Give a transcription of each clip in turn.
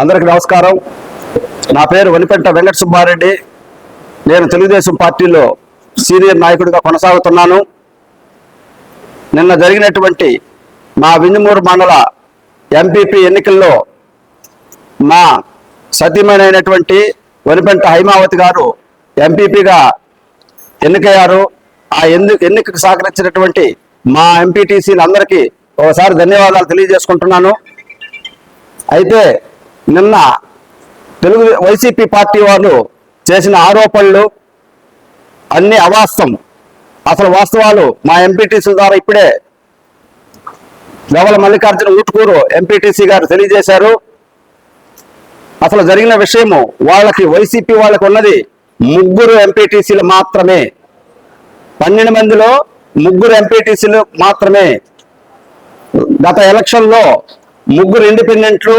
అందరికి నమస్కారం. నా పేరు వనిపెంట వెంకట సుబ్బారెడ్డి. నేను తెలుగుదేశం పార్టీలో సీనియర్ నాయకుడిగా కొనసాగుతున్నాను. నిన్న జరిగినటువంటి మా వింజమూరు మండల ఎంపీపీ ఎన్నికల్లో మా సతీమణైనటువంటి వనిపెంట హైమావతి గారు ఎంపీపీగా ఎన్నికయ్యారు. ఆ ఎన్నికకు సహకరించినటువంటి మా ఎంపీటీసీలందరికీ ఒకసారి ధన్యవాదాలు తెలియజేసుకుంటున్నాను. అయితే నిన్న వైసీపీ పార్టీ వాళ్ళు చేసిన ఆరోపణలు అన్ని అవాస్తవం. అసలు వాస్తవాలు మా ఎంపీటీసీల ద్వారా ఇప్పుడే గవల మల్లికార్జున ఊటుకూరు ఎంపీటీసీ గారు తెలియజేశారు. అసలు జరిగిన విషయము వాళ్ళకి వైసీపీ వాళ్ళకి ఉన్నది 3 ఎంపీటీసీలు మాత్రమే. 12 మందిలో 3 ఎంపీటీసీలు మాత్రమే. గత ఎలక్షన్లో 3 ఇండిపెండెంట్లు,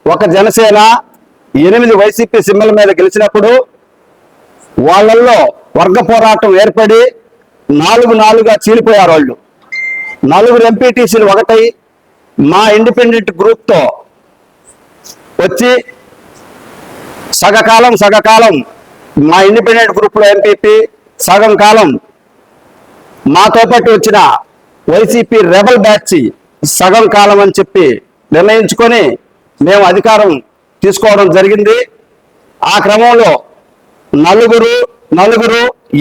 1 జనసేన, 8 వైసీపీ సింబల్ మీద గెలిచినప్పుడు వాళ్ళల్లో వర్గ పోరాటం ఏర్పడి 4-4గా చీలిపోయారు. వాళ్ళు 4 ఎంపీటీసీలు ఒకటై మా ఇండిపెండెంట్ గ్రూప్తో వచ్చి సగకాలం మా ఇండిపెండెంట్ గ్రూప్లో ఎంపీపీ, సగం కాలం మాతో పాటు వచ్చిన వైసీపీ రెబల్ బ్యాచ్ సగం కాలం అని చెప్పి నిర్ణయించుకొని మేము అధికారం తీసుకోవడం జరిగింది. ఆ క్రమంలో నలుగురు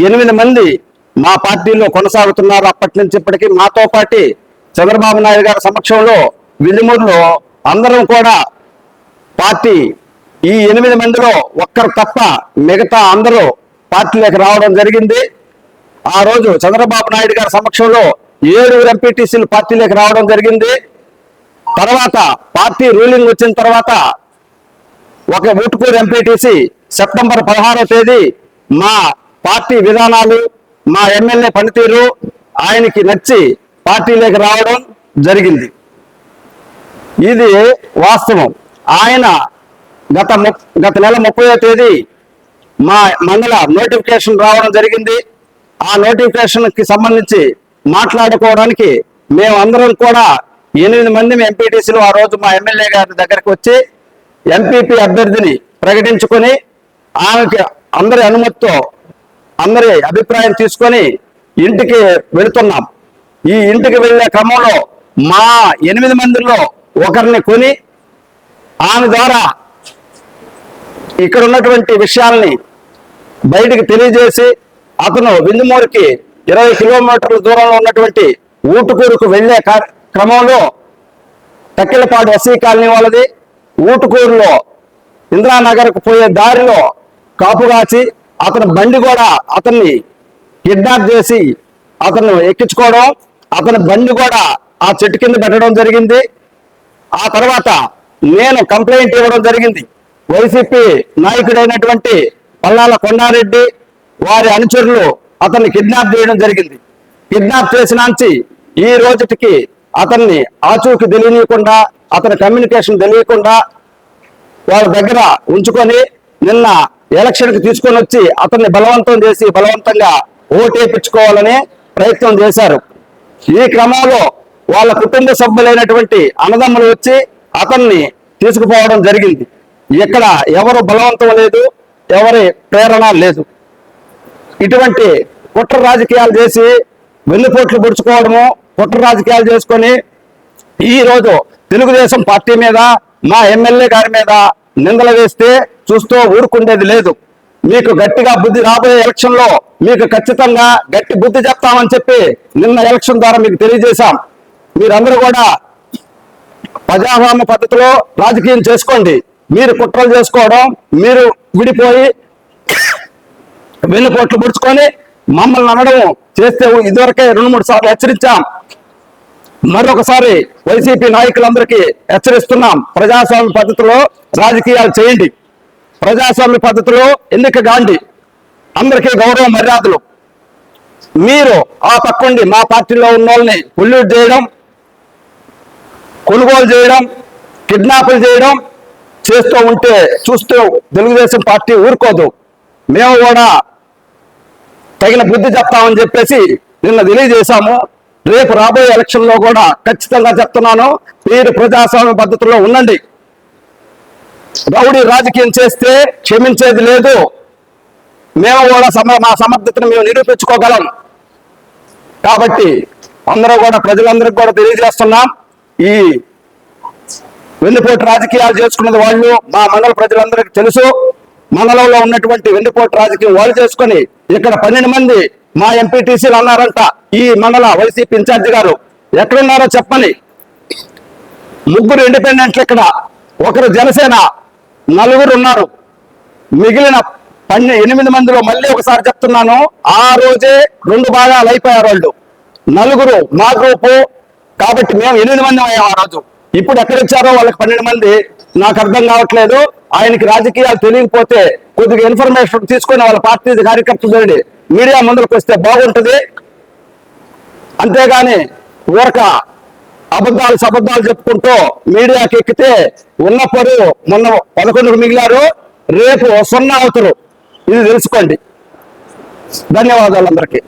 8 మంది మా పార్టీలో కొనసాగుతున్నారు. అప్పటి నుంచి ఇప్పటికీ మాతో పాటు చంద్రబాబు నాయుడు గారి సమక్షంలో వింజమూరులో అందరం కూడా పార్టీ ఈ 8 మందిలో ఒక్కరు తప్ప మిగతా అందరూ పార్టీలోకి రావడం జరిగింది. ఆ రోజు చంద్రబాబు నాయుడు గారి సమక్షంలో 7 ఎంపీటీసీలు పార్టీలోకి రావడం జరిగింది. తర్వాత పార్టీ రూలింగ్ వచ్చిన తర్వాత ఒక ఊటుకూరు ఎంపీటీసీ సెప్టెంబర్ 16వ తేదీ మా పార్టీ విధానాలు, మా ఎమ్మెల్యే పనితీరు ఆయనకి నచ్చి పార్టీలోకి రావడం జరిగింది. ఇది వాస్తవం. ఆయన గత నెల 30వ తేదీ మా మండల నోటిఫికేషన్ రావడం జరిగింది. ఆ నోటిఫికేషన్కి సంబంధించి మాట్లాడుకోవడానికి మేము అందరం కూడా 8 మంది ఎంపీటీసీలు ఆ రోజు మా ఎమ్మెల్యే గారి దగ్గరకు వచ్చి ఎంపీపీ అభ్యర్థిని ప్రకటించుకొని ఆమెకి అందరి అనుమతితో అందరి అభిప్రాయం తీసుకొని ఇంటికి వెళుతున్నాం. ఈ ఇంటికి వెళ్ళే క్రమంలో మా 8 మందిలో ఒకరిని కొని ఆమె ద్వారా ఇక్కడ ఉన్నటువంటి విషయాల్ని బయటికి తెలియజేసి అతను వింజమూరుకి 20 కిలోమీటర్ల దూరంలో ఉన్నటువంటి ఊటుకూరుకు వెళ్లే క్రమంలో తక్కిలపాడు ఎస్సీ కాలనీ వాళ్ళది, ఊటుకూరులో ఇంద్రానగర్కు పోయే దారిలో కాపుగాచి అతని బండి కూడా అతన్ని కిడ్నాప్ చేసి అతను ఎక్కించుకోవడం, అతని బండి కూడా ఆ చెట్టు కింద పెట్టడం జరిగింది. ఆ తర్వాత నేను కంప్లైంట్ ఇవ్వడం జరిగింది. వైసీపీ నాయకుడైనటువంటి పల్లాల కొండారెడ్డి వారి అనుచరులు అతన్ని కిడ్నాప్ చేయడం జరిగింది. కిడ్నాప్ చేసినాంచి ఈ రోజుకి అతన్ని ఆచూకీ తెలియకుండా, అతని కమ్యూనికేషన్ తెలియకుండా వాళ్ళ దగ్గర ఉంచుకొని నిన్న ఎలక్షన్కి తీసుకొని వచ్చి అతన్ని బలవంతం చేసి బలవంతంగా ఓటేపించుకోవాలని ప్రయత్నం చేశారు. ఈ క్రమంలో వాళ్ళ కుటుంబ సభ్యులైనటువంటి అన్నదమ్ములు వచ్చి అతన్ని తీసుకుపోవడం జరిగింది. ఇక్కడ ఎవరు బలవంతం లేదు, ఎవరి ప్రేరణ లేదు. ఇటువంటి కుట్ర రాజకీయాలు చేసి వెన్నుపోట్లు పొడుచుకోవడము, కుట్ర రాజకీయాలు చేసుకొని ఈ రోజు తెలుగుదేశం పార్టీ మీద, మా ఎమ్మెల్యే గారి మీద నిందలు వేస్తే చూస్తూ ఊరుకుండేది లేదు. మీకు గట్టిగా బుద్ధి రాబోయే ఎలక్షన్లో మీకు ఖచ్చితంగా గట్టి బుద్ధి చెప్తామని చెప్పి నిన్న ఎలక్షన్ ద్వారా మీకు తెలియజేశాం. మీరందరూ కూడా ప్రజాస్వామ్య పద్ధతిలో రాజకీయం చేసుకోండి. మీరు కుట్రలు చేసుకోవడం, మీరు విడిపోయి వెన్నుపోట్లు పొడుచుకొని మమ్మల్ని అనడం చేస్తే ఇదివరకే 2-3 సార్లు హెచ్చరించాం. మరొకసారి వైసీపీ నాయకులందరికీ హెచ్చరిస్తున్నాం. ప్రజాస్వామ్య పద్ధతిలో రాజకీయాలు చేయండి, ప్రజాస్వామ్య పద్ధతిలో ఎన్నిక గాండి, అందరికీ గౌరవ మర్యాదలు. మీరు ఆ పక్కండి మా పార్టీలో ఉన్న వాళ్ళని పొల్యూట్ చేయడం, కొనుగోలు చేయడం, కిడ్నాపులు చేయడం చేస్తూ ఉంటే చూస్తూ తెలుగుదేశం పార్టీ ఊరుకోదు. మేము కూడా తగిన బుద్ధి చెప్తామని చెప్పేసి నిన్న తెలియజేశాము. రేపు రాబోయే ఎలక్షన్లో కూడా ఖచ్చితంగా చెప్తున్నాను, మీరు ప్రజాస్వామ్య పద్ధతిలో ఉండండి. రౌడీ రాజకీయం చేస్తే క్షమించేది లేదు. మేము కూడా మా సమర్థతను మేము నిరూపించుకోగలం. కాబట్టి అందరూ కూడా ప్రజలందరికీ కూడా తెలియజేస్తున్నాం, ఈ వెన్నుపోటు రాజకీయాలు చేసుకున్నది వాళ్ళు మా మండల ప్రజలందరికీ తెలుసు. మండలంలో ఉన్నటువంటి వెన్నుపోటు రాజకీయం వాళ్ళు చేసుకొని ఇక్కడ 12 మంది మా ఎంపీటీసీలు అన్నారంట. ఈ మండల వైసీపీ ఇన్ఛార్జి గారు ఎక్కడున్నారో చెప్పని. 3 ఇండిపెండెంట్లు ఇక్కడ, 1 జనసేన, 4 ఉన్నారు. మిగిలిన 8 మందిలో మళ్ళీ ఒకసారి చెప్తున్నాను, ఆ రోజే 2 భాగాలు అయిపోయారు వాళ్ళు. 4 మా గ్రూపు, కాబట్టి మేము 8 మంది అయ్యాం ఆ రోజు. ఇప్పుడు ఎక్కడిచ్చారో వాళ్ళకి 12 మంది నాకు అర్థం కావట్లేదు. ఆయనకి రాజకీయాలు తెలియకపోతే కొద్దిగా ఇన్ఫర్మేషన్ తీసుకొని వాళ్ళ పార్టీ కార్యకర్తలు మీడియా ముందుకు వస్తే బాగుంటుంది. అంతేగాని ఊరక అబద్ధాలు చెప్పుకుంటూ మీడియాకి ఎక్కితే ఉన్నప్పుడు మొన్న 11 మిగిలారు, రేపు 0 అవుతారు. ఇది తెలుసుకోండి. ధన్యవాదాలు అందరికీ.